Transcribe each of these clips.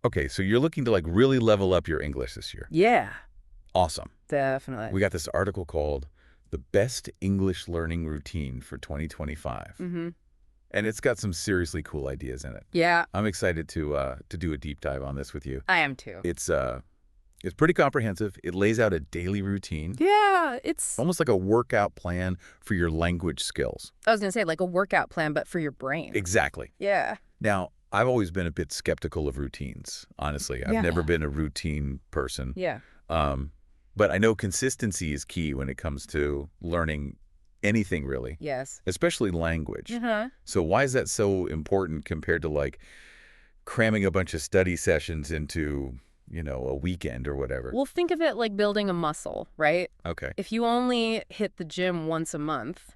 Okay, so you're looking to like really level up your English this year. Yeah, Awesome. definitely. We got this article called The Best English Learning Routine for 2025. Mm-hmm. And it's got some seriously cool ideas in it. Yeah, I'm excited to do a deep dive on this with you. I am too. It's pretty comprehensive. It lays out a daily routine, Yeah, it's, almost like a workout plan for your language skills. I was going to say like a workout plan, but for your brain. Exactly. Yeah. Now, I've always been a bit skeptical of routines, honestly. I've Yeah. never been a routine person. Yeah. But I know consistency is key when it comes to learning anything, really, Yes. especially language. Uh-huh. So why is that so important compared to, like, cramming a bunch of study sessions into, a weekend or whatever? Well, think of it like building a muscle, right? Okay. If you only hit the gym once a month,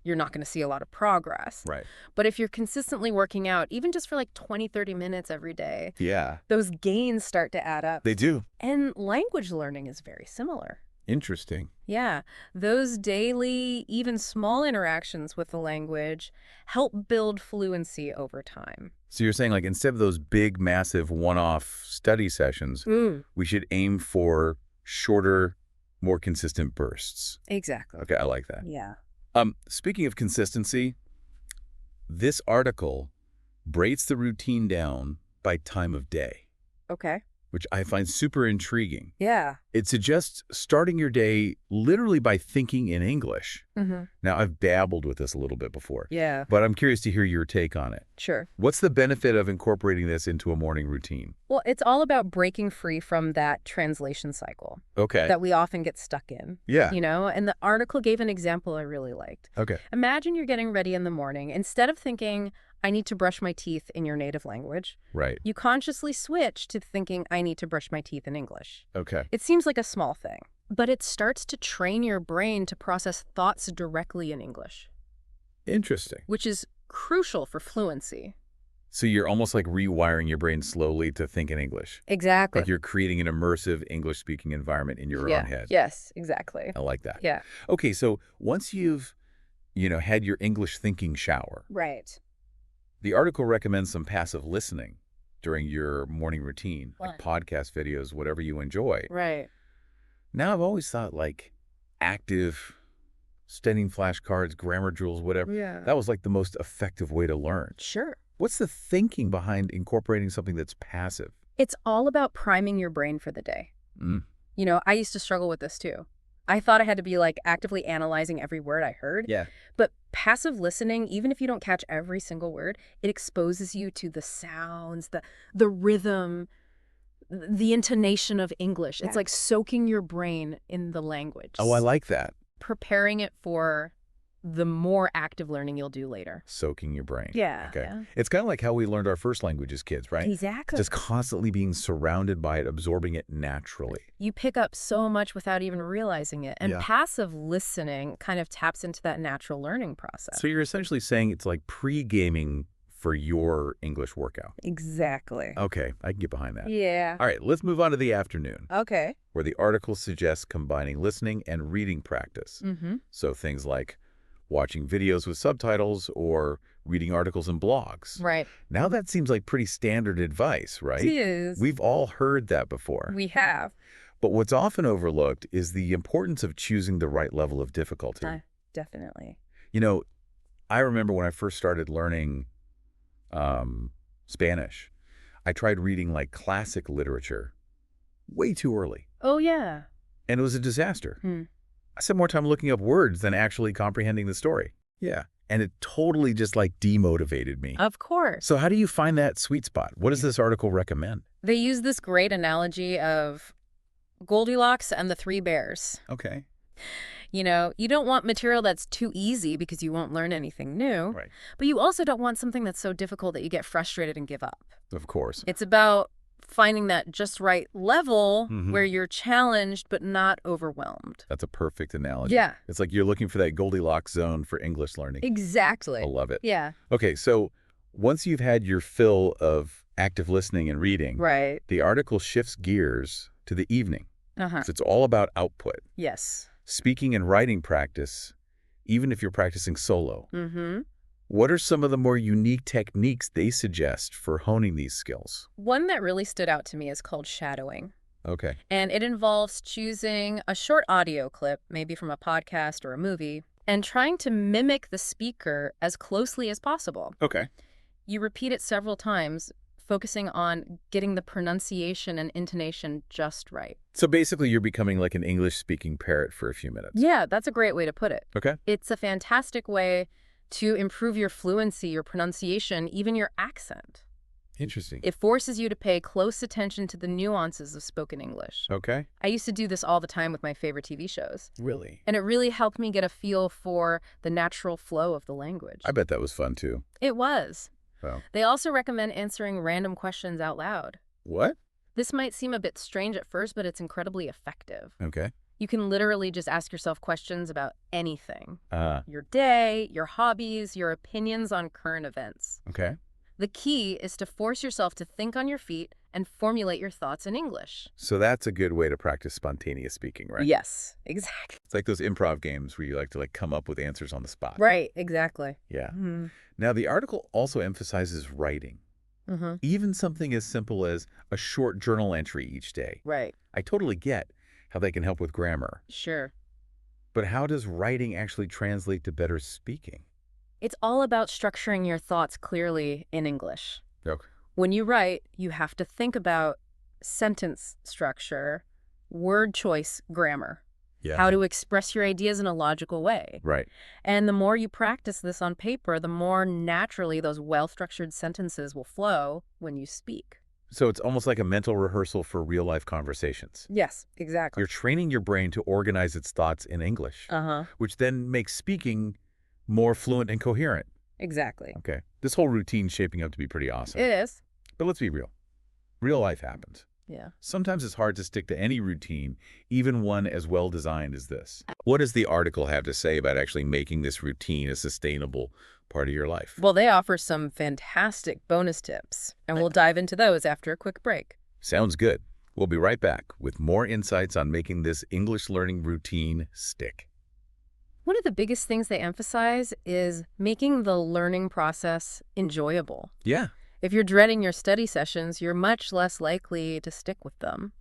you're not going to see a lot of progress. Right. But if you're consistently working out, even just for like 20, 30 minutes every day, Yeah, those gains start to add up. they do. And language learning is very similar. Interesting. Yeah, those daily, even small interactions with the language help build fluency over time. So you're saying, like, instead of those big, massive one-off study sessions, we should aim for shorter, more consistent bursts. Exactly. Okay, I like that. Yeah. Speaking of consistency, this article breaks the routine down by time of day, Okay. which I find super intriguing. Yeah. It suggests starting your day literally by thinking in English. Mm-hmm. Now, I've dabbled with this a little bit before, Yeah. but I'm curious to hear your take on it. Sure. What's the benefit of incorporating this into a morning routine? Well, it's all about breaking free from that translation cycle Okay. that we often get stuck in. Yeah. And the article gave an example I really liked. Okay. Imagine you're getting ready in the morning. Instead of thinking, I need to brush my teeth in your native language, Right. you consciously switch to thinking, I need to brush my teeth in English. Okay. It seems like a small thing, but it starts to train your brain to process thoughts directly in English, Interesting. which is crucial for fluency. So you're almost like rewiring your brain slowly to think in English. Exactly. Like you're creating an immersive English-speaking environment in your own head. Yes, exactly. I like that. Yeah. Okay, so once you've, had your English thinking shower, Right. the article recommends some passive listening during your morning routine, like podcast videos, whatever you enjoy. Right. Now, I've always thought like active studying flashcards, grammar drills, whatever, Yeah. that was like the most effective way to learn. Sure. What's the thinking behind incorporating something that's passive? It's all about priming your brain for the day. Mm. I used to struggle with this too. I thought I had to be like actively analyzing every word I heard. Yeah. But passive listening, even if you don't catch every single word, it exposes you to the sounds, the rhythm, the intonation of English. It's like soaking your brain in the language. Oh, I like that. Preparing it for the more active learning you'll do later. Soaking your brain. Yeah. Okay. Yeah. It's kind of like how we learned our first language as kids, right? Exactly. Just constantly being surrounded by it, absorbing it naturally. You pick up so much without even realizing it. And Yeah. passive listening kind of taps into that natural learning process. So you're essentially saying it's like pre-gaming for your English workout. Exactly. Okay, I can get behind that. Yeah. All right, let's move on to the afternoon, Okay. where the article suggests combining listening and reading practice. Mm-hmm. So things like watching videos with subtitles or reading articles and blogs. Right. Now that seems like pretty standard advice, right? It is. We've all heard that before. We have. But what's often overlooked is the importance of choosing the right level of difficulty. Definitely. I remember when I first started learning Spanish, I tried reading like classic literature way too early. Oh, yeah. And it was a disaster. I spent more time looking up words than actually comprehending the story. Yeah. And it totally just like demotivated me. Of course. So how do you find that sweet spot? What does this article recommend? They use this great analogy of Goldilocks and the Three Bears. Okay. You don't want material that's too easy because you won't learn anything new. Right. But you also don't want something that's so difficult that you get frustrated and give up. Of course. It's about finding that just right level Mhm. where you're challenged but not overwhelmed. That's a perfect analogy. Yeah. It's like you're looking for that Goldilocks zone for English learning. Exactly. I love it. Yeah. Okay, so once you've had your fill of active listening and reading, Right. the article shifts gears to the evening. Uh-huh. So it's all about output. Yes. Speaking and writing practice, even if you're practicing solo. Mm-hmm. What are some of the more unique techniques they suggest for honing these skills? One that really stood out to me is called shadowing. Okay. And it involves choosing a short audio clip, maybe from a podcast or a movie, and trying to mimic the speaker as closely as possible. Okay. You repeat it several times, focusing on getting the pronunciation and intonation just right. So basically, you're becoming like an English-speaking parrot for a few minutes. Yeah, that's a great way to put it. Okay. It's a fantastic way to improve your fluency, your pronunciation, even your accent. Interesting. It forces you to pay close attention to the nuances of spoken English. Okay. I used to do this all the time with my favorite TV shows. Really? And it really helped me get a feel for the natural flow of the language. I bet that was fun, too. It was. Wow. They also recommend answering random questions out loud. What? This might seem a bit strange at first, but it's incredibly effective. Okay. You can literally just ask yourself questions about anything. Uh, Your day, your hobbies, your opinions on current events. okay. The key is to force yourself to think on your feet and formulate your thoughts in English. So that's a good way to practice spontaneous speaking, right? Yes, exactly. It's like those improv games where you like to come up with answers on the spot. Right, exactly. Yeah. Mm-hmm. Now, the article also emphasizes writing. Mm-hmm. Even something as simple as a short journal entry each day. Right. I totally get how they can help with grammar. Sure. But how does writing actually translate to better speaking? It's all about structuring your thoughts clearly in English. Okay. When you write, you have to think about sentence structure, word choice, grammar, Yeah. how to express your ideas in a logical way. Right. And the more you practice this on paper, the more naturally those well-structured sentences will flow when you speak. So it's almost like a mental rehearsal for real-life conversations. Yes, exactly. You're training your brain to organize its thoughts in English, Uh-huh. which then makes speaking more fluent and coherent. Exactly. Okay. This whole routine's shaping up to be pretty awesome. It is. But let's be real. Real life happens. Yeah. Sometimes it's hard to stick to any routine, even one as well-designed as this. What does the article have to say about actually making this routine a sustainable part of your life? Well, they offer some fantastic bonus tips, and we'll dive into those after a quick break. Sounds good. We'll be right back with more insights on making this English learning routine stick. One of the biggest things they emphasize is making the learning process enjoyable. Yeah. If you're dreading your study sessions, you're much less likely to stick with them.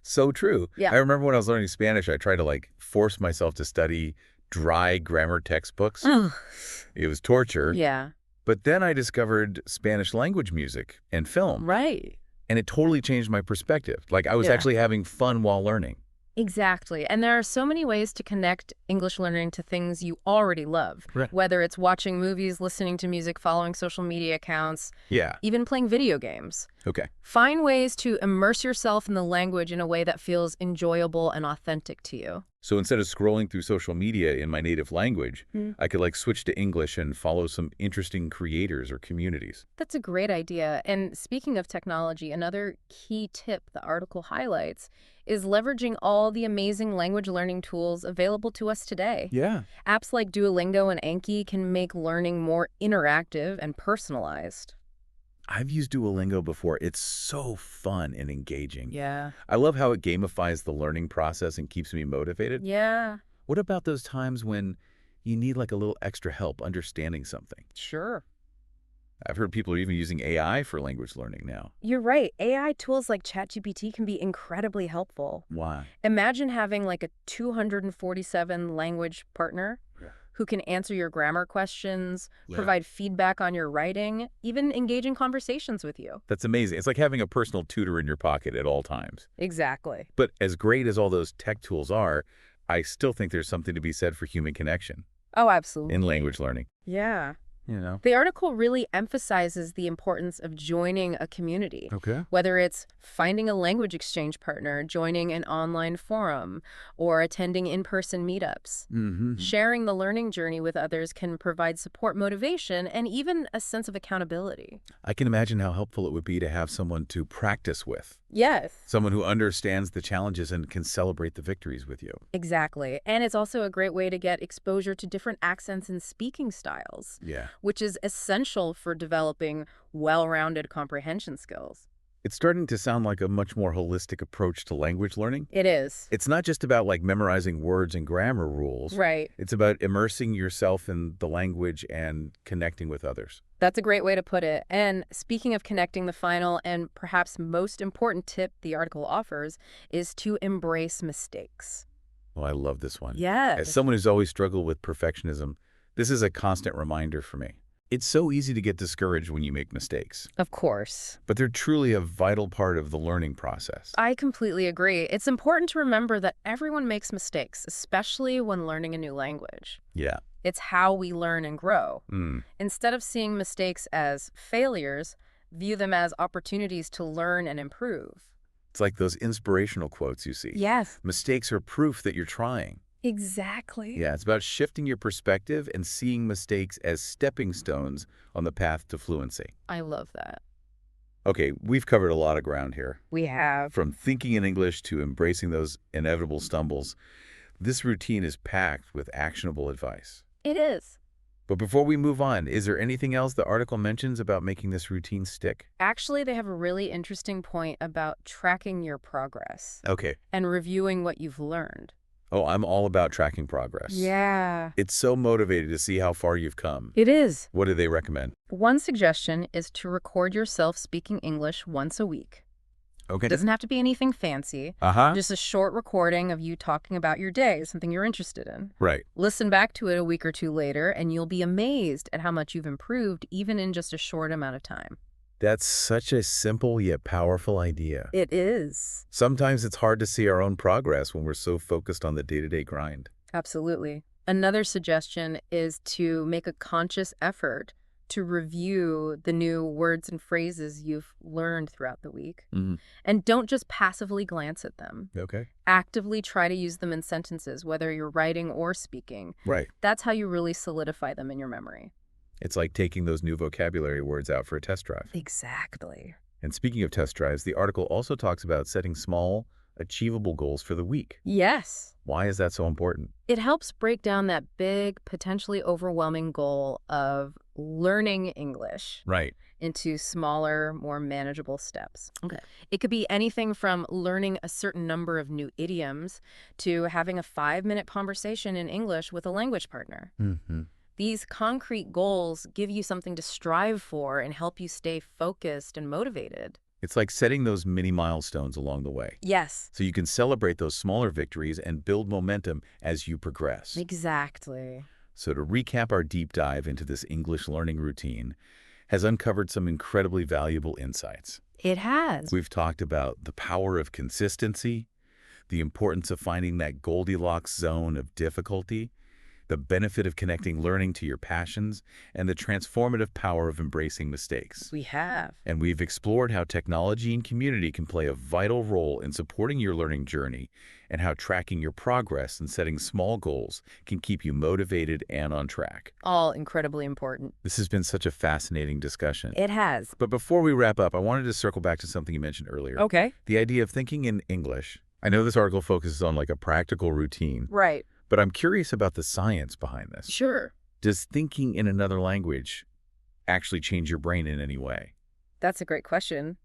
So true. Yeah. I remember when I was learning Spanish, I tried to force myself to study dry grammar textbooks. It was torture. Yeah. But then I discovered Spanish language music and film. Right. And it totally changed my perspective. I was Yeah. actually having fun while learning. Exactly. And there are so many ways to connect English learning to things you already love. Right. Whether it's watching movies, listening to music, following social media accounts, Yeah. even playing video games. Okay. Find ways to immerse yourself in the language in a way that feels enjoyable and authentic to you. So instead of scrolling through social media in my native language, I could switch to English and follow some interesting creators or communities. That's a great idea. And speaking of technology, another key tip the article highlights is leveraging all the amazing language learning tools available to us today. Yeah. Apps like Duolingo and Anki can make learning more interactive and personalized. I've used Duolingo before. It's so fun and engaging. Yeah. I love how it gamifies the learning process and keeps me motivated. Yeah. What about those times when you need a little extra help understanding something? Sure. I've heard people are even using AI for language learning now. You're right. AI tools like ChatGPT can be incredibly helpful. Why? Imagine having a 247 language partner who can answer your grammar questions, provide feedback on your writing, even engage in conversations with you. That's amazing. It's like having a personal tutor in your pocket at all times. Exactly. But as great as all those tech tools are, I still think there's something to be said for human connection Oh, absolutely. in language learning. Yeah. You know? The article really emphasizes the importance of joining a community. Okay. Whether it's finding a language exchange partner, joining an online forum, or attending in-person meetups. Mm-hmm. Sharing the learning journey with others can provide support, motivation, and even a sense of accountability. I can imagine how helpful it would be to have someone to practice with. Yes. Someone who understands the challenges and can celebrate the victories with you. Exactly. And it's also a great way to get exposure to different accents and speaking styles, Yeah. which is essential for developing well-rounded comprehension skills. It's starting to sound like a much more holistic approach to language learning. It is. It's not just about like memorizing words and grammar rules. Right. It's about immersing yourself in the language and connecting with others. That's a great way to put it. And speaking of connecting, the final and perhaps most important tip the article offers is to embrace mistakes. Oh, I love this one. As Yes. someone who's always struggled with perfectionism, this is a constant reminder for me. It's so easy to get discouraged when you make mistakes, Of course. but they're truly a vital part of the learning process. I completely agree. It's important to remember that everyone makes mistakes, especially when learning a new language. Yeah. It's how we learn and grow. Mm. Instead of seeing mistakes as failures, view them as opportunities to learn and improve. It's like those inspirational quotes you see. Yes. Mistakes are proof that you're trying. Exactly. Yeah, it's about shifting your perspective and seeing mistakes as stepping stones on the path to fluency. I love that. Okay, we've covered a lot of ground here. We have. From thinking in English to embracing those inevitable stumbles, this routine is packed with actionable advice. It is. But before we move on, is there anything else the article mentions about making this routine stick? Actually, they have a really interesting point about tracking your progress Okay. and reviewing what you've learned. Oh, I'm all about tracking progress. Yeah. It's so motivating to see how far you've come. It is. What do they recommend? One suggestion is to record yourself speaking English once a week. Okay. It doesn't have to be anything fancy. Uh-huh. Just a short recording of you talking about your day, something you're interested in. Right. Listen back to it a week or two later, and you'll be amazed at how much you've improved, even in just a short amount of time. That's such a simple yet powerful idea. It is. Sometimes it's hard to see our own progress when we're so focused on the day-to-day grind. Absolutely. Another suggestion is to make a conscious effort to review the new words and phrases you've learned throughout the week. Mm-hmm. And don't just passively glance at them. Okay. Actively try to use them in sentences, whether you're writing or speaking. Right. That's how you really solidify them in your memory. It's like taking those new vocabulary words out for a test drive. Exactly. And speaking of test drives, the article also talks about setting small, achievable goals for the week. Yes. Why is that so important? It helps break down that big, potentially overwhelming goal of learning English Right. into smaller, more manageable steps. Okay. It could be anything from learning a certain number of new idioms to having a 5-minute conversation in English with a language partner. Mm-hmm. These concrete goals give you something to strive for and help you stay focused and motivated. It's like setting those mini milestones along the way, Yes. so you can celebrate those smaller victories and build momentum as you progress. Exactly. So to recap, our deep dive into this English learning routine has uncovered some incredibly valuable insights. It has. We've talked about the power of consistency, the importance of finding that Goldilocks zone of difficulty, the benefit of connecting learning to your passions, and the transformative power of embracing mistakes. We have. And we've explored how technology and community can play a vital role in supporting your learning journey, and how tracking your progress and setting small goals can keep you motivated and on track. All incredibly important. This has been such a fascinating discussion. It has. But before we wrap up, I wanted to circle back to something you mentioned earlier. Okay. The idea of thinking in English. I know this article focuses on like a practical routine, Right. but I'm curious about the science behind this. Sure. Does thinking in another language actually change your brain in any way? That's a great question.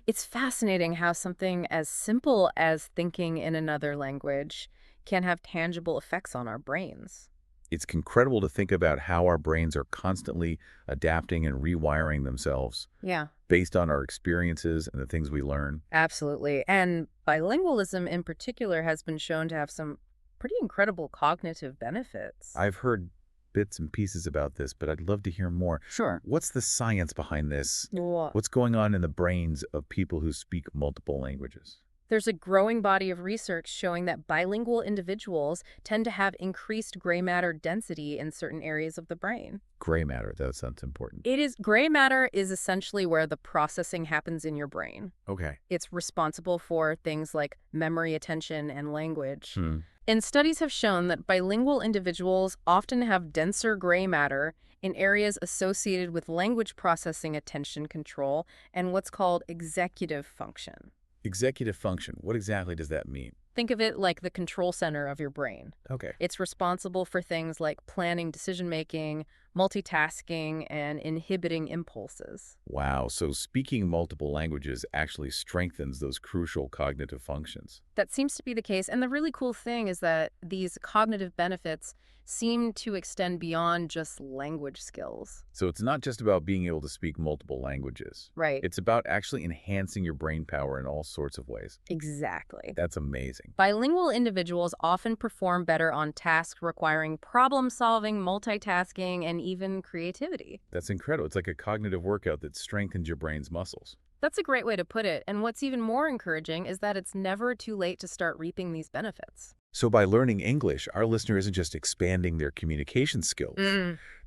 It's fascinating how something as simple as thinking in another language can have tangible effects on our brains. It's incredible to think about how our brains are constantly adapting and rewiring themselves Yeah, based on our experiences and the things we learn. absolutely. And bilingualism in particular has been shown to have some pretty incredible cognitive benefits. I've heard bits and pieces about this, but I'd love to hear more. Sure. What's the science behind this? Well, What's going on in the brains of people who speak multiple languages? there's a growing body of research showing that bilingual individuals tend to have increased gray matter density in certain areas of the brain. Gray matter, that sounds important. Gray matter is essentially where the processing happens in your brain. Okay. It's responsible for things like memory, attention, and language. Hmm. And studies have shown that bilingual individuals often have denser gray matter in areas associated with language processing, attention control, and what's called executive function. Executive function, what exactly does that mean? Think of it like the control center of your brain. Okay. It's responsible for things like planning, decision-making, multitasking, and inhibiting impulses. Wow, so speaking multiple languages actually strengthens those crucial cognitive functions. That seems to be the case. And the really cool thing is that these cognitive benefits seem to extend beyond just language skills. So it's not just about being able to speak multiple languages. Right. It's about actually enhancing your brain power in all sorts of ways. Exactly. That's amazing. Bilingual individuals often perform better on tasks requiring problem solving, multitasking, and even creativity. That's incredible. It's like a cognitive workout that strengthens your brain's muscles. That's a great way to put it. And what's even more encouraging is that it's never too late to start reaping these benefits. So by learning English, our listener isn't just expanding their communication skills.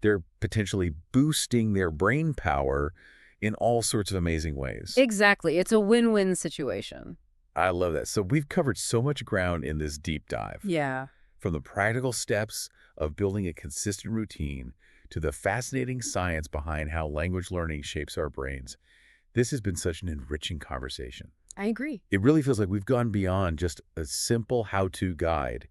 They're potentially boosting their brain power in all sorts of amazing ways. Exactly. It's a win-win situation. I love that. So we've covered so much ground in this deep dive. Yeah. From the practical steps of building a consistent routine to the fascinating science behind how language learning shapes our brains. This has been such an enriching conversation. I agree. It really feels like we've gone beyond just a simple how-to guide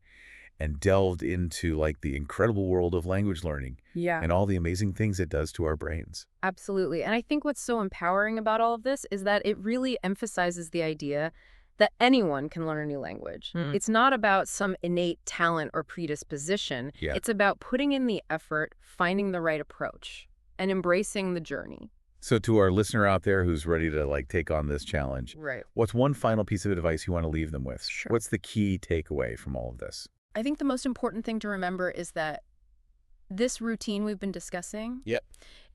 and delved into like the incredible world of language learning Yeah. and all the amazing things it does to our brains. Absolutely. And I think what's so empowering about all of this is that it really emphasizes the idea that anyone can learn a new language. It's not about some innate talent or predisposition. Yeah. It's about putting in the effort, finding the right approach, and embracing the journey. So to our listener out there who's ready to like take on this challenge, Right. what's one final piece of advice you want to leave them with? Sure. What's the key takeaway from all of this? I think the most important thing to remember is that this routine we've been discussing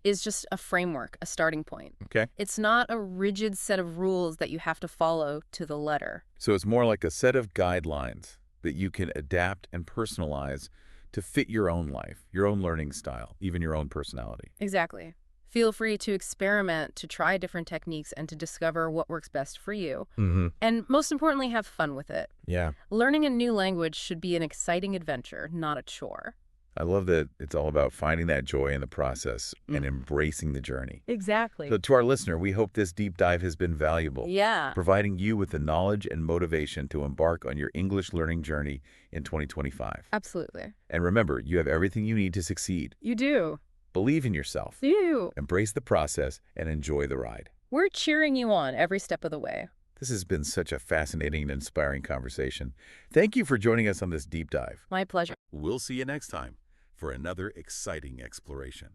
is just a framework, a starting point. Okay. It's not a rigid set of rules that you have to follow to the letter. So it's more like a set of guidelines that you can adapt and personalize to fit your own life, your own learning style, even your own personality. Exactly. Feel free to experiment, to try different techniques, and to discover what works best for you. And most importantly, have fun with it. Yeah. Learning a new language should be an exciting adventure, not a chore. I love that it's all about finding that joy in the process and embracing the journey. Exactly. So to our listener, we hope this deep dive has been valuable, Yeah. providing you with the knowledge and motivation to embark on your English learning journey in 2025. Absolutely. And remember, you have everything you need to succeed. You do. Believe in yourself, You. embrace the process, and enjoy the ride. We're cheering you on every step of the way. This has been such a fascinating and inspiring conversation. Thank you for joining us on this deep dive. My pleasure. We'll see you next time for another exciting exploration.